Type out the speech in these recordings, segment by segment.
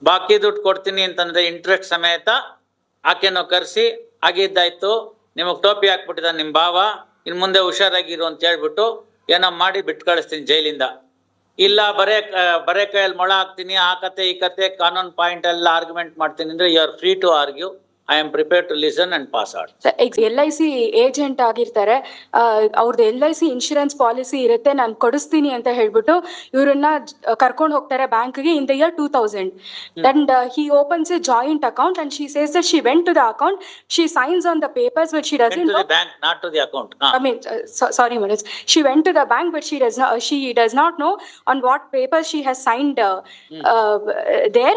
ಬಾಕಿ ದುಡ್ಡು ಕೊಡ್ತೀನಿ ಅಂತಂದ್ರೆ ಇಂಟ್ರೆಸ್ಟ್ ಸಮೇತ ಆಕೆನೋ ಕರೆಸಿ ಆಗಿದ್ದಾಯ್ತು, ನಿಮಗ್ ಟೋಪಿ ಹಾಕ್ಬಿಟ್ಟಿದ ನಿಮ್ ಭಾವ, ಇನ್ ಮುಂದೆ ಹುಷಾರಾಗಿರು ಅಂತ ಹೇಳ್ಬಿಟ್ಟು ಏನೋ ಮಾಡಿ ಬಿಟ್ಟು ಕಳಿಸ್ತೀನಿ ಜೈಲಿಂದ. ಇಲ್ಲ ಬರೇ ಕೈಯಲ್ಲಿ ಮೊಳ ಹಾಕ್ತೀನಿ, ಆ ಕತೆ ಈ ಕತೆ ಕಾನೂನ್ ಪಾಯಿಂಟ್ ಎಲ್ಲ ಆರ್ಗ್ಯುಮೆಂಟ್ ಮಾಡ್ತೀನಿ ಅಂದ್ರೆ you are free to argue. I am prepared to listen and pass out. LIC agent ಆಗಿರ್ತಾರೆ, ಅವ್ರದ್ದು LIC ಇನ್ಶೂರೆನ್ಸ್ ಪಾಲಿಸಿ ಇರುತ್ತೆ, ನಾನು ಕೊಡಿಸ್ತೀನಿ ಅಂತ ಹೇಳ್ಬಿಟ್ಟು ಇವ್ರನ್ನ ಕರ್ಕೊಂಡು ಹೋಗ್ತಾರೆ ಬ್ಯಾಂಕ್ಗೆ in the year 2000. And he opens a joint account and she says that she went to the account, she signs on the papers but she doesn't know. To the bank, not to the account. I mean, sorry Manoj, she went to the bank but she does not know on what papers she has signed there.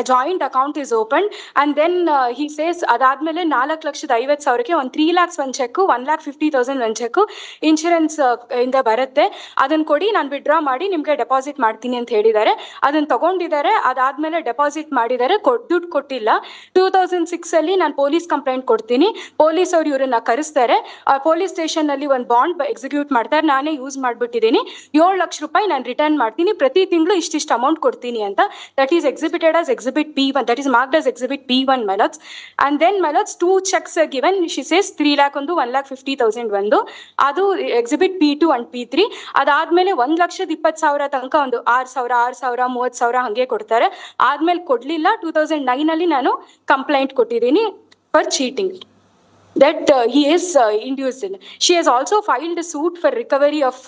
A joint account is opened and then he says adadmele 4,50,000 ಒಂದು 3 lakhs ಒಂದು check, 1,50,000 ಒಂದು check insurance ಇಂದ ಬರುತ್ತೆ, ಅದನ್ನ ಕೊಡಿ ನಾನು withdraw ಮಾಡಿ ನಿಮ್ಗೆ ಡೆಪಾಸಿಟ್ ಮಾಡ್ತೀನಿ ಅಂತ ಹೇಳಿದ್ದಾರೆ. ಅದನ್ನ ತಗೊಂಡಿದ್ದಾರೆ, ಅದಾದ್ಮೇಲೆ ಡೆಪಾಸಿಟ್ ಮಾಡಿದ್ದಾರೆ, ದುಡ್ಡು ಕೊಟ್ಟಿಲ್ಲ. 2006 ಅಲ್ಲಿ ನಾನು ಪೊಲೀಸ್ ಕಂಪ್ಲೇಂಟ್ ಕೊಡ್ತೀನಿ, ಪೊಲೀಸ್ ಅವ್ರು ಇವ್ರನ್ನ ಕರೆಸ್ತಾರೆ, ಪೊಲೀಸ್ ಸ್ಟೇಷನ್ ಅಲ್ಲಿ ಒಂದು ಬಾಂಡ್ ಎಕ್ಸಿಕ್ಯೂಟ್ ಮಾಡ್ತಾರೆ, ನಾನೇ ಯೂಸ್ ಮಾಡ್ಬಿಟ್ಟಿದ್ದೀನಿ, 7 ಲಕ್ಷ ರೂಪಾಯಿ ನಾನು ರಿಟರ್ನ್ ಮಾಡ್ತೀನಿ, ಪ್ರತಿ ತಿಂಗಳು ಇಷ್ಟಿಷ್ಟು ಅಮೌಂಟ್ ಕೊಡ್ತೀನಿ ಅಂತ. That is exhibited as exhibit P1, that is marked as exhibit P1 my lords. And then my lords 2 checks are given, she says 3 lakh ಒಂದು 1,50,000 ಒಂದು, ಅದು exhibit P2 and P3. ಅದಾದ್ಮೇಲೆ 1,20,000 ತನಕ ಒಂದು 6,000 30,000 ಹಂಗೆ ಕೊಡ್ತಾರೆ. ಆದ್ಮೇಲೆ ಕೊಡ್ಲಿಲ್ಲ. 2009 ಅಲ್ಲಿ ನಾನು ಕಂಪ್ಲೇಂಟ್ ಕೊಟ್ಟಿದ್ದೀನಿ for cheating that he is induced in. She has also filed a suit for recovery of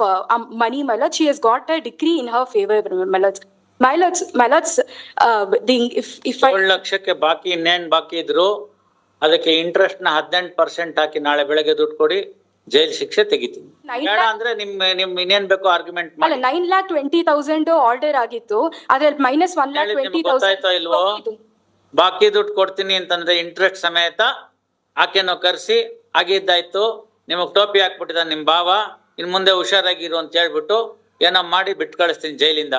money my lords. She has got a decree in her favor my lords. My lords, if 7 ಲಕ್ಷಕ್ಕೆ ಬಾಕಿ ಇನ್ನೇನ್ ಬಾಕಿ ಇದ್ರು ಅದಕ್ಕೆ interest ನ 18% ಹಾಕಿ ನಾಳೆ ಬೆಳಗ್ಗೆ ದುಡ್ಡು ಕೊಡಿ, ಜೈಲ್ ಶಿಕ್ಷೆ ತೆಗಿತೀನಿ. ಬೇಡ ಅಂದ್ರೆ ನಿಮ್ ಇನ್ನೇನ್ ಬೇಕೋ ಆರ್ಗ್ಯುಮೆಂಟ್ ಮಾಡಿ. 9,20,000 ಆರ್ಡರ್ ಆಗಿತ್ತು, ಅದ್ರಲ್ಲಿ ಮೈನಸ್ 1,20,000 ಗೊತ್ತಾಯ್ತೋ ಇಲ್ವೋ? ಬಾಕಿ ದುಡ್ಡು ಕೊಡ್ತೀನಿ ಅಂತಂದ್ರೆ ಇಂಟ್ರೆಸ್ಟ್ ಸಮೇತ ಆಕೆನೋ ಕರೆಸಿ ಆಗಿದ್ದಾಯ್ತು, ನಿಮಗ್ ಟೋಪಿ ಹಾಕ್ಬಿಟ್ಟಿದ ನಿಮ್ ಭಾವ, ಇನ್ ಮುಂದೆ ಹುಷಾರಾಗಿರು ಅಂತ ಹೇಳ್ಬಿಟ್ಟು ಏನೋ ಮಾಡಿ ಬಿಟ್ಟು ಕಳಿಸ್ತೀನಿ ಜೈಲಿಂದ.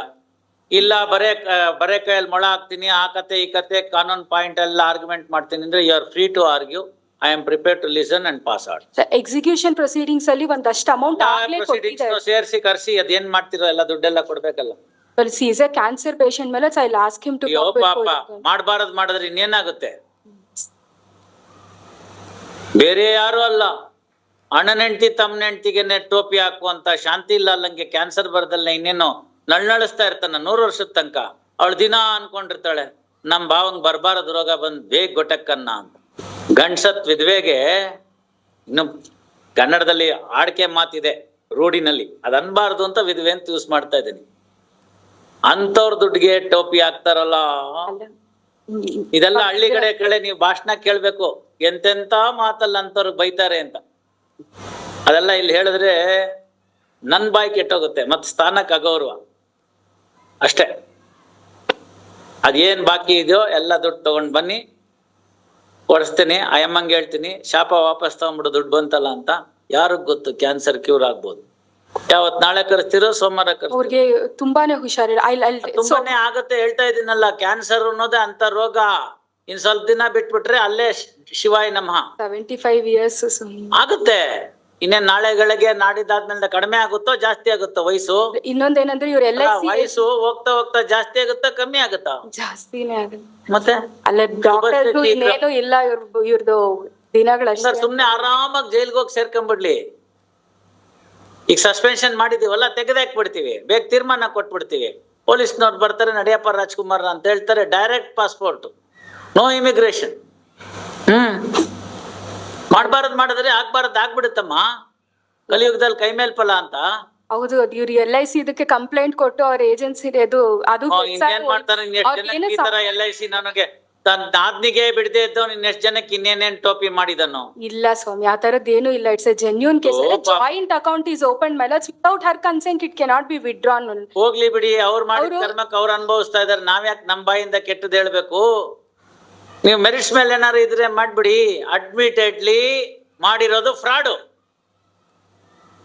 ಇಲ್ಲ ಬರೇ ಕೈಯಲ್ಲಿ ಮೊಳ ಹಾಕ್ತೀನಿ, ಆ ಕತೆ ಈ ಕತೆ ಕಾನೂನ್ ಪಾಯಿಂಟ್ ಎಲ್ಲ ಆರ್ಗ್ಯುಮೆಂಟ್ ಮಾಡ್ತೀನಿ ಅಂದ್ರೆ you are free to argue. I am prepared to listen and pass out. Execution proceedings ಅಲ್ಲಿ ಒಂದಷ್ಟು ಅಮೌಂಟ್ ಸೇರಿಸಿ ಕರ್ಸಿ ಅದೇನ್ ಮಾಡ್ತಿರೋ ಎಲ್ಲ ದುಡ್ಡೆಲ್ಲ ಕೊಡ್ಬೇಕಲ್ಲ. he is a cancer patient ಮೇಲೆ I'll ask him to come ಪಾಪ ಮಾಡಬಾರದು ಮಾಡಿದ್ರೆ ಇನ್ನೇನಾಗುತ್ತೆ? ಬೇರೆ ಯಾರು ಅಲ್ಲ, ಅಣ್ಣನ ಹೆಂಡತಿ ತಮ್ಮನ ಹೆಂಡತಿಗೆ ಟೋಪಿ ಹಾಕುವಂತ ಶಾಂತಿ ಇಲ್ಲ ಅಲ್ಲಂಗೆ ಕ್ಯಾನ್ಸರ್ ಬರದಲ್ಲ ಇನ್ನೇನು ನಳ್ನಳಿಸ್ತಾ ಇರ್ತಾನ 100 ವರ್ಷದ ತನಕ. ಅವಳು ದಿನ ಅನ್ಕೊಂಡಿರ್ತಾಳೆ ನಮ್ ಭಾವಂಗ್ ಬರ್ಬಾರದು ರೋಗ ಬಂದ್ ಬೇಗ ಗೊಟ್ಟಕ್ಕನ್ನ ಅಂತ. ಗಂಡ್ಸತ್ ವಿಧವೆಗೆ ಇನ್ನು ಕನ್ನಡದಲ್ಲಿ ಆಡ್ಕೆ ಮಾತಿದೆ ರೂಢಿನಲ್ಲಿ, ಅದ್ ಅನ್ಬಾರ್ದು ಅಂತ ವಿಧವೆ ಅಂತ ಯೂಸ್ ಮಾಡ್ತಾ ಇದ್ದೀನಿ. ಅಂತವ್ರ ದುಡ್ಡಿಗೆ ಟೋಪಿ ಹಾಕ್ತಾರಲ್ಲ, ಇದೆಲ್ಲ ಹಳ್ಳಿ ಕಡೆ ನೀವು ಭಾಷಣ ಕೇಳ್ಬೇಕು, ಎಂತೆಂತ ಮಾತಲ್ಲ ಅಂತವ್ರು ಬೈತಾರೆ ಅಂತ. ಅದೆಲ್ಲ ಇಲ್ಲಿ ಹೇಳಿದ್ರೆ ನನ್ ಬಾಯಿ ಕೆಟ್ಟೋಗುತ್ತೆ, ಮತ್ ಸ್ಥಾನಕ್ಕೆ ಅಗೌರವ ಅಷ್ಟೇ. ಅದೇನ್ ಬಾಕಿ ಇದೆಯೋ ಎಲ್ಲ ದುಡ್ಡು ತಗೊಂಡ್ ಬನ್ನಿ, ಕೊಡಿಸ್ತೀನಿ. ಅಯ್ಯಮ್ಮಂಗೆ ಹೇಳ್ತೀನಿ ಶಾಪ ವಾಪಸ್ ತಗೊಂಡ್ಬಿಡು ದುಡ್ಡು ಬಂತಲ್ಲ ಅಂತ. ಯಾರಿಗ್ ಗೊತ್ತು ಕ್ಯಾನ್ಸರ್ ಕ್ಯೂರ್ ಆಗ್ಬೋದು. ಯಾವತ್ ನಾಳೆ ಕರೆಸ್ತಿರೋ ಸೋಮವಾರ ಅವ್ರಿಗೆ ತುಂಬಾನೇ ಹುಷಾರಿಲ್ಲ. ತುಂಬಾನೇ ಆಗತ್ತೆ ಹೇಳ್ತಾ ಇದೀನಲ್ಲ, ಕ್ಯಾನ್ಸರ್ ಅನ್ನೋದೇ ಅಂತ ರೋಗ. ಇನ್ ಸ್ವಲ್ಪ ದಿನ ಬಿಟ್ಬಿಟ್ರೆ ಅಲ್ಲೇ ಶಿವಾಯ ನಮಃ 75 years ಆಗುತ್ತೆ. ಇನ್ನೇನ್ ನಾಳೆಗಳಿಗೆ ನಾಡಿದ್ದಾದ್ಮೇಲೆ ಕಡಿಮೆ ಆಗುತ್ತೋ ಜಾಸ್ತಿ ಆಗುತ್ತೋ ವಯಸ್ಸು? ಇನ್ನೊಂದೇನಂದ್ರೆ ಇವ್ರೆಲ್ಲ ವಯಸ್ಸು ಹೋಗ್ತಾ ಹೋಗ್ತಾ ಜಾಸ್ತಿ ಆಗುತ್ತಾ ಕಮ್ಮಿ ಆಗುತ್ತಾ? ಜಾಸ್ತಿನೇ ಆಗುತ್ತೆ. ಮತ್ತೆ ಅಲ್ಲ ಡಾಕ್ಟರ್ ಇನ್ನೇನು ಇಲ್ಲ ಇವ್ರದ್ದು ದಿನಗಳಷ್ಟೇ. ಸುಮ್ನೆ ಆರಾಮಾಗಿ ಜೈಲ್ಗೆ ಹೋಗಿ ಸೇರ್ಕೊಂಡ್ಬಿಡ್ಲಿ. ಈಗ ಸಸ್ಪೆನ್ಷನ್ ಮಾಡಿದೀವಲ್ಲ, ತೆಗೆದಾಕ್ಬಿಡ್ತೀವಿ, ಬೇಗ ತೀರ್ಮಾನ ಕೊಟ್ಬಿಡ್ತೀವಿ. ಪೊಲೀಸ್ನವ್ರು ಬರ್ತಾರೆ, ನಡಿಯಪ್ಪ ರಾಜ್ಕುಮಾರ್ ಅಂತ ಹೇಳ್ತಾರೆ, ಡೈರೆಕ್ಟ್ ಪಾಸ್ಪೋರ್ಟ್, ನೋ ಇಮಿಗ್ರೇಷನ್. ಮಾಡ್ಬಾರದ್ ಮಾಡಿದ್ರೆ ಆಗ್ಬಾರದ್ ಆಗ್ಬಿಡುತ್ತಮ್ಮ. ಕಲಿಯುಗದಲ್ಲಿ ಕೈ ಮೇಲ್ ಫಲ ಅಂತ. ಹೌದು, ಇವ್ರು LIC ಇದಕ್ಕೆ ಕಂಪ್ಲೇಂಟ್ ಕೊಟ್ಟು ಅವ್ರ ಏಜೆನ್ಸಿ ಅದು ಏನ್ ಮಾಡ್ತಾರೆ? LIC ನನಗೆ ತನ್ನ ಆದ್ನಿಗೆ ಬಿಡದೆ ಇದ್ದವ್ ಇನ್ನೆಷ್ಟು ಜನಕ್ಕೆ ಇನ್ನೇನೇನ್ ಟೋಪಿ ಮಾಡಿದನು? ಇಲ್ಲ ಸ್ವಾಮಿ, ಆ ತರದ್ದೇನು ಇಲ್ಲ. It's A genuine case. Joint account is open my lords without Har consent it cannot B withdrawn. ಹೋಗ್ಲಿ ಬಿಡಿ, ಅವ್ರು ಮಾಡಿದ ಕರ್ಮಕ್ಕೆ ಅವ್ರು ಅನುಭವಿಸ್ತಾ ಇದಾರೆ. ನಾವ್ ಯಾಕೆ ನಮ್ ಬಾಯಿಂದ ಕೆಟ್ಟದ್ ಹೇಳ್ಬೇಕು? ನೀವು ಮೆರಿಟ್ಸ್ ಮೇಲೆ ಏನಾರು ಇದ್ರೆ ಮಾಡ್ಬಿಡಿ. ಅಡ್ಮಿಟೆಡ್ಲಿ ಮಾಡಿರೋದು ಫ್ರಾಡು,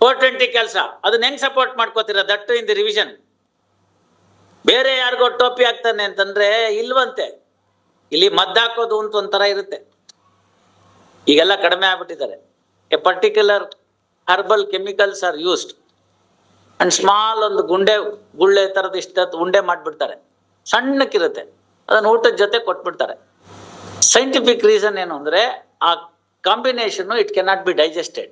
420 ಕೆಲಸ. ಅದನ್ನ ಹೆಂಗ್ ಸಪೋರ್ಟ್ ಮಾಡ್ಕೋತೀರ? That in the revision. ಬೇರೆ ಯಾರಿಗೋ ಟೋಪಿ ಹಾಕ್ತಾನೆ ಅಂತಂದ್ರೆ ಇಲ್ವಂತೆ. ಇಲ್ಲಿ ಮದ್ದಾಕೋದು ಅಂತ ಒಂಥರ ಇರುತ್ತೆ. ಈಗೆಲ್ಲ ಕಡಿಮೆ ಆಗ್ಬಿಟ್ಟಿದ್ದಾರೆ. A particular herbal chemicals are used and small ಒಂದು ಗುಳ್ಳೆ ತರದ ಇಷ್ಟ ಉಂಡೆ ಮಾಡ್ಬಿಡ್ತಾರೆ. ಸಣ್ಣಕ್ಕಿರುತ್ತೆ, ಅದನ್ನು ಊಟದ ಜೊತೆ ಕೊಟ್ಬಿಡ್ತಾರೆ. ಸೈಂಟಿಫಿಕ್ ರೀಸನ್ ಏನು ಅಂದರೆ ಆ combination it cannot be digested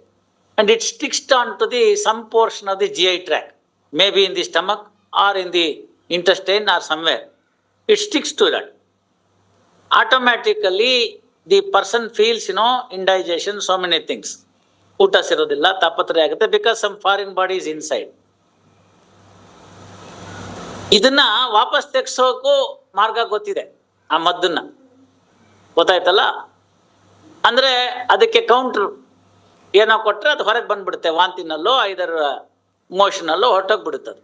and it sticks on to the some portion of the GI tract, maybe in the stomach or in the intestine or somewhere. It sticks to that. Automatically the person feels, indigestion, so many things. ಊಟ ಸೇರೋದಿಲ್ಲ, ತಾಪತ್ರೆ ಆಗುತ್ತೆ, because some foreign body is inside. ಇದನ್ನ ವಾಪಸ್ ತೆಗ್ಸೋಕು ಮಾರ್ಗ ಗೊತ್ತಿದೆ, ಆ ಮದ್ದನ್ನ ಗೊತ್ತಾಯ್ತಲ್ಲ. ಅಂದ್ರೆ ಅದಕ್ಕೆ ಕೌಂಟ್ರ್ ಏನೋ ಕೊಟ್ರೆ ಅದು ಹೊರಗೆ ಬಂದ್ಬಿಡುತ್ತೆ, ವಾಂತಿನಲ್ಲೋ ಐದರ್ ಮೋಷನಲ್ಲೋ ಹೊರಟೋಗ್ಬಿಡುತ್ತೆ.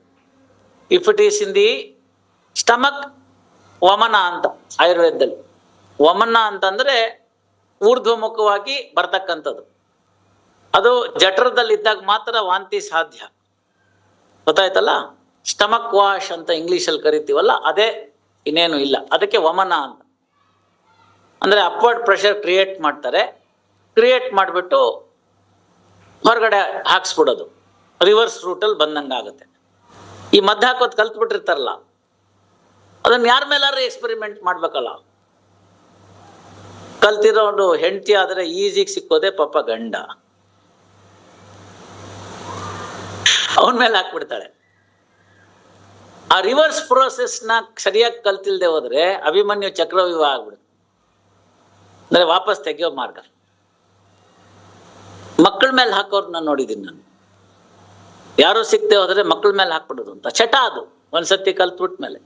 If it is in the stomach, ವಮನ ಅಂತ ಆಯುರ್ವೇದದಲ್ಲಿ. ವಮನ ಅಂತಂದ್ರೆ ಊರ್ಧ್ವಮುಖವಾಗಿ ಬರ್ತಕ್ಕಂಥದ್ದು. ಅದು ಜಠರದಲ್ಲಿದ್ದಾಗ ಮಾತ್ರ ವಾಂತಿ ಸಾಧ್ಯ, ಗೊತ್ತಾಯ್ತಲ್ಲ. ಸ್ಟಮಕ್ ವಾಶ್ ಅಂತ ಇಂಗ್ಲೀಷಲ್ಲಿ ಕರಿತೀವಲ್ಲ, ಅದೇ, ಇನ್ನೇನು ಇಲ್ಲ. ಅದಕ್ಕೆ ವಮನ ಅಂತ. ಅಂದ್ರೆ ಅಪ್ವರ್ಡ್ ಪ್ರೆಷರ್ ಕ್ರಿಯೇಟ್ ಮಾಡ್ತಾರೆ, ಕ್ರಿಯೇಟ್ ಮಾಡಿಬಿಟ್ಟು ಹೊರಗಡೆ ಹಾಕ್ಸ್ಬಿಡೋದು, ರಿವರ್ಸ್ ರೂಟಲ್ಲಿ ಬಂದಂಗಾಗುತ್ತೆ. ಈ ಮದ್ದು ಹಾಕೋದು ಕಲ್ತ್ಬಿಟ್ಟಿರ್ತಾರಲ್ಲ, ಅದನ್ನ ಯಾರ ಮೇಲಾರು ಎಕ್ಸ್ಪೆರಿಮೆಂಟ್ ಮಾಡ್ಬೇಕಲ್ಲ. ಕಲ್ತಿರೋದು ಹೆಂಡತಿ ಆದ್ರೆ ಈಜಿಗೆ ಸಿಕ್ಕೋದೆ ಪಾಪ ಗಂಡ, ಅವನ ಮೇಲೆ ಹಾಕ್ಬಿಡ್ತಾಳೆ. ಆ ರಿವರ್ಸ್ ಪ್ರೋಸೆಸ್ನ ಸರಿಯಾಗಿ ಕಲ್ತಿಲ್ದೆ ಹೋದ್ರೆ ಅಭಿಮನ್ಯು ಚಕ್ರವ್ಯೂಹ ಆಗ್ಬಿಡುತ್ತೆ. ಅಂದ್ರೆ ವಾಪಸ್ ತೆಗೆಯೋ ಮಾರ್ಗ. ಮಕ್ಕಳ ಮೇಲೆ ಹಾಕೋರ್ನ ನೋಡಿದ್ದೀನಿ ನಾನು. ಯಾರೋ ಸಿಕ್ತೆ ಹೋದ್ರೆ ಮಕ್ಕಳ ಮೇಲೆ ಹಾಕ್ಬಿಡೋದು ಅಂತ ಚಟ. ಅದು ಒಂದ್ಸತಿ ಕಲ್ತ್ಬಿಟ್ಟ ಮೇಲೆ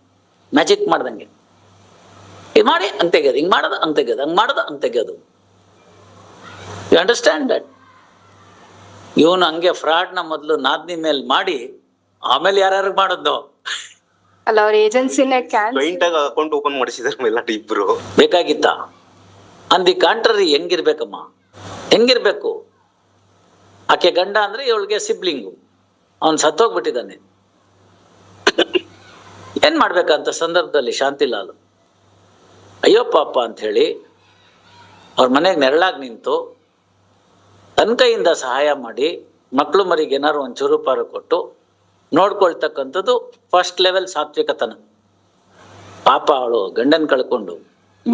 ಮ್ಯಾಜಿಕ್ ಮಾಡ್ದಂಗೆ ಇದು ಮಾಡಿ ಹಂಗೆ ತೆಗೆಯೋದು, ಹಿಂಗೆ ಮಾಡೋದು ಹಂಗೆ ತೆಗೆಯೋದು, ಹಂಗೆ ಮಾಡೋದು ಹಂಗೆ ತೆಗೆಯೋದು. You understand that? ಇವನು ಹಂಗೆ ಫ್ರಾಡ್ನ ಮೊದಲು ನಾದ್ನಿ ಮೇಲೆ ಮಾಡಿ ಆಮೇಲೆ ಯಾರ್ಯಾರಿಗೆ ಮಾಡೋದು. ಅಲ್ಲ, ಅವ್ರ ಏಜೆನ್ಸಿನೇ ಅಕೌಂಟ್ ಓಪನ್ ಮಾಡಿಸಿದಾರೆ ಇಬ್ರು. ಬೇಕಾಗಿತ್ತ? ಅಂದಿ ಕಾಂಟ್ರರಿ ಹೆಂಗಿರ್ಬೇಕಮ್ಮ, ಹೆಂಗಿರ್ಬೇಕು? ಆಕೆ ಗಂಡ ಅಂದ್ರೆ ಇವಳಿಗೆ ಸಿಬ್ಲಿಂಗು, ಅವನು ಸತ್ತೋಗ್ಬಿಟ್ಟಿದ್ದಾನೆ. ಏನ್ ಮಾಡ್ಬೇಕಂತ ಸಂದರ್ಭದಲ್ಲಿ ಶಾಂತಿಲಾಲ್ ಅಯ್ಯೋ ಪಾಪ ಅಂತ ಹೇಳಿ ಅವ್ರ ಮನೆಗೆ ನೆರಳಾಗಿ ನಿಂತು ತನ್ನ ಕೈಯಿಂದ ಸಹಾಯ ಮಾಡಿ ಮಕ್ಕಳು ಮರಿಗೆ ಏನಾರು ಒಂದು ಚೂರುಪಾರು ಕೊಟ್ಟು ನೋಡ್ಕೊಳ್ತಕ್ಕಂಥದ್ದು ಫಸ್ಟ್ ಲೆವೆಲ್ ಸಾತ್ವಿಕತನ. ಪಾಪ ಅವಳು ಗಂಡನ್ ಕಳ್ಕೊಂಡು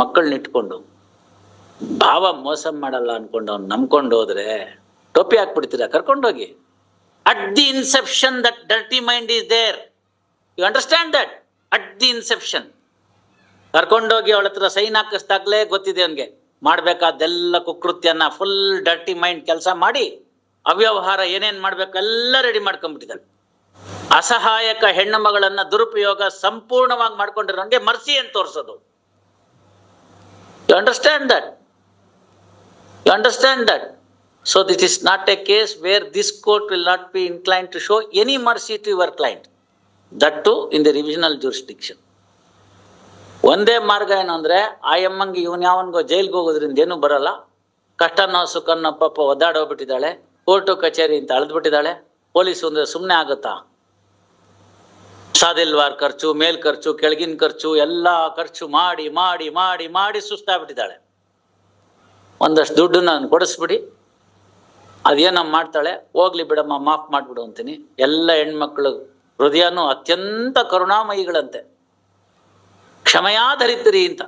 ಮಕ್ಕಳನ್ನ ಇಟ್ಕೊಂಡು ಭಾವ ಮೋಸ ಮಾಡಲ್ಲ ಅನ್ಕೊಂಡು ಅವ್ನು ನಂಬ್ಕೊಂಡು ಹೋದ್ರೆ ಟೋಪಿ ಹಾಕ್ಬಿಡ್ತೀರಾ? ಕರ್ಕೊಂಡೋಗಿ. At the inception that dirty mind is there. You understand that? At the inception ಕರ್ಕೊಂಡೋಗಿ ಅವಳ ಹತ್ರ ಸೈನ್ ಹಾಕಿಸ್ದಾಗ್ಲೇ ಗೊತ್ತಿದೆ ಅವನಿಗೆ ಮಾಡ್ಬೇಕಾದೆಲ್ಲ ಕುಕೃತ್ಯನ, ಫುಲ್ ಡರ್ಟಿ ಮೈಂಡ್ ಕೆಲಸ ಮಾಡಿ ಅವ್ಯವಹಾರ ಏನೇನ್ ಮಾಡ್ಬೇಕು ಎಲ್ಲ ರೆಡಿ ಮಾಡ್ಕೊಂಡ್ಬಿಟ್ಟಿದ್ದಾಳೆ. ಅಸಹಾಯಕ ಹೆಣ್ಣು ಮಗಳನ್ನ ದುರುಪಯೋಗ ಸಂಪೂರ್ಣವಾಗಿ ಮಾಡ್ಕೊಂಡಿರೋಂಗೆ ಮರ್ಸಿ ಅಂತ ತೋರಿಸೋದು. You understand that? You understand that? So this is not a case where this court will not be inclined to show any mercy to your client. That too in the revisional jurisdiction. ಒಂದೇ ಮಾರ್ಗ ಏನು ಅಂದ್ರೆ ಆ ಎಮ್ಮಂಗೆ ಇವನ್ ಯಾವನ್ಗೋ ಜೈಲ್ಗೆ ಹೋಗೋದ್ರಿಂದ ಏನೂ ಬರಲ್ಲ. ಕಷ್ಟನೋ ಸುಖನೋ ಪಾಪ ಒದ್ದಾಡೋಗ್ಬಿಟ್ಟಿದ್ದಾಳೆ, ಕೋರ್ಟು ಕಚೇರಿ ಅಂತ ಅಳೆದ್ಬಿಟ್ಟಿದ್ದಾಳೆ. ಪೊಲೀಸು ಅಂದ್ರೆ ಸುಮ್ಮನೆ ಆಗುತ್ತಾ? ಸಾದಿಲ್ವಾರ್ ಖರ್ಚು, ಮೇಲ್ ಖರ್ಚು, ಕೆಳಗಿನ ಖರ್ಚು ಎಲ್ಲ ಖರ್ಚು ಮಾಡಿ ಮಾಡಿ ಮಾಡಿ ಮಾಡಿ ಸುಸ್ತಾಗ್ಬಿಟ್ಟಿದ್ದಾಳೆ. ಒಂದಷ್ಟು ದುಡ್ಡು ನಾನು ಕೊಡಿಸ್ಬಿಡಿ, ಅದೇನೋ ಮಾಡ್ತಾಳೆ, ಹೋಗ್ಲಿ ಬಿಡಮ್ಮ ಮಾಫ್ ಮಾಡ್ಬಿಡು ಅಂತೀನಿ. ಎಲ್ಲ ಹೆಣ್ಮಕ್ಳು ಹೃದಯನೂ ಅತ್ಯಂತ ಕರುಣಾಮಯಿಗಳಂತೆ, ಕ್ಷಮೆಯಾಧರಿತ್ರಿ ಅಂತ.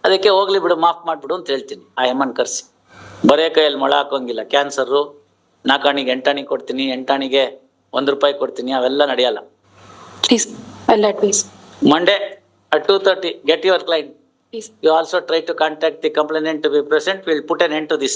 ಅದಕ್ಕೆ ಹೋಗ್ಲಿ ಬಿಡು ಮಾಫ್ ಮಾಡ್ಬಿಡು ಅಂತ ಹೇಳ್ತೀನಿ. ಆ ಎಮ್ಮನ್ ಕರ್ಸಿ ಬರೇ ಕೈಯಲ್ಲಿ ಮೊಳ ಹಾಕೋಂಗಿಲ್ಲ. ಕ್ಯಾನ್ಸರು 4 ಆಣಿಗೆ 8 ಆಣಿ ಕೊಡ್ತೀನಿ, 8 ಆಣಿಗೆ 1 ರೂಪಾಯಿ ಕೊಡ್ತೀನಿ, ಅವೆಲ್ಲ ನಡೆಯಲ್ಲ. Please, I'll advise. Monday at 2:30 get your client. Please. You also try to contact the complainant to be present. We'll put an end to this.